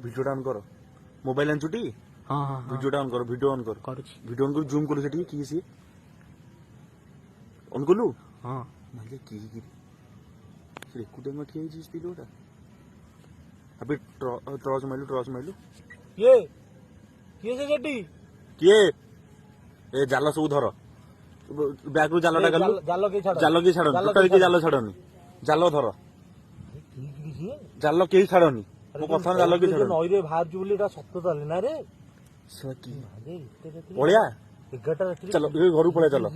Video on कर mobile आंचुटी हाँ हाँ भिडियो ऑन कर भिडियो ऑन कर करुछि भिडियो ऑन कर जूम कर सेठी की सी ऑन कलु हाँ माले की से कुटे में ठिया जी पिलोटा अबे ट्रॉस माइलु ये से जड्डी किए ए जाल सब धर बैग जालटा गलु जाल के छाड़ जाल के छाड़नी टोटल के जाल छाड़नी जाल धर जाल के छाड़नी मो कथा जाल के छाड़ नई रे बाहर जो बोली सत्य ताले ना रे पड़िया 11टा राति चलो घर पड़े चलो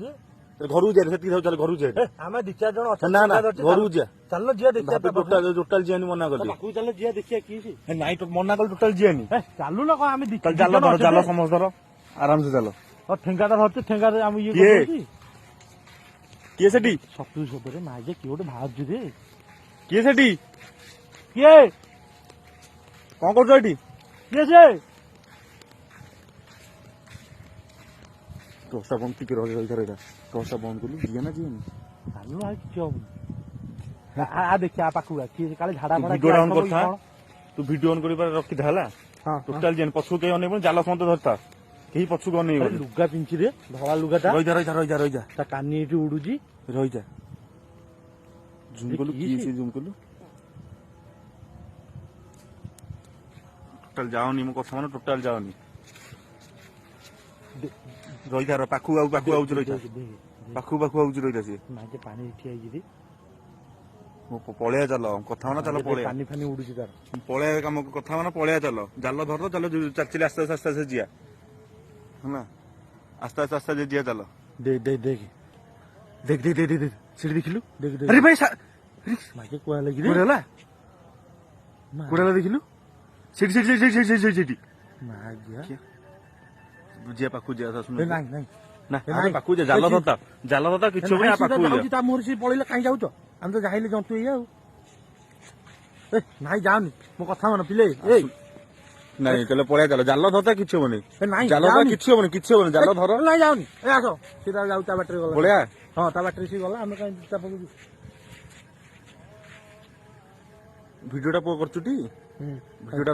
घर जा से चल घर जा आमे दि चार जण अछन ना ना घर जा चल जिया देखिया टोटल टोटल जियानी मना कर बाकू चल जिया देखिया की छी नाइ तो मना कर टोटल जियानी चालू ना को आमे दि चल जाल धर जाल समझ धर आराम से चलो और ठेंगाटा धरते ठेंगारे आमे ये किए? करछि किए सेठी सत्तू सतरे माजे की ओटे बाहर जु रे किए सेठी किए कौन कर सेठी किए से टोसा बंद टिके रह रहा टोसा बंद कलु जिया ना जियानी चालू आ कि हो आ देखिया पाकू की काले झाड़ा फड़ा वीडियो ऑन करथा तू वीडियो ऑन करी पर रखि थाला हां टोटल जेन पछु के अने जाल समत धरता केही पछु को नहीं बोली लुगा पिंची रे धला लुगाटा रही जा ता कानी एटी उडुजी रही जा जूम ये कलु की की से? से जूम कलु टोटल जाओनी मो कथा माने टोटल जाओनी रही जा पाखु आउ रही जा पाखु आउ रही जा से माजे पानी उठी आइ जी मो पळिया चल कथा माने चल पळिया पानी फानी उडुजी तार पळिया काम कथा माने पळिया चल जाल धर चल चल आस्ते आस्ते जिया है आस्ते आस्ते जिया चल देख देख देख देख देख देख देख सीढ़ी देखिलु देख देख अरे भाई माजे कोआ लगी रे कुड़ेला कुड़ेला देखिलु सीढ़ी मागे जिया पाखु जिया सुन नहीं नहीं ना अरे पाखु जा जाल धरता किछ बने पाखु जा ता मोर से पळिले काई जाउ तो हम तो जाहिले जंतु ए आउ ए नाही जाउनी मो कथा मन पिले ए नहीं चलो पळिया चल जाल धरता किछ बने ए नाही जाल धरता किछ बने जाल धर नाही जाउनी ए आसो सीधा जाउ ता बैटरी गला पळिया हां ता बैटरी सी गला हम काई ता पकु वीडियोटा पो करचुटी वीडियोटा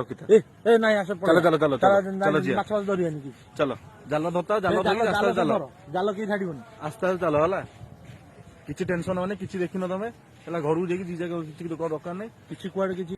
रखिता ए नाही आसो चलो जिया माछ धरियानी की चलो जाल धरता जाल धर चल जाल की छाड़ीबनी आस्ते चल हला किछि टेंशन माने किछि देखिन तमे हला घरु जेकी जी जगह किछि दरकार नै किछि कुआडे किछि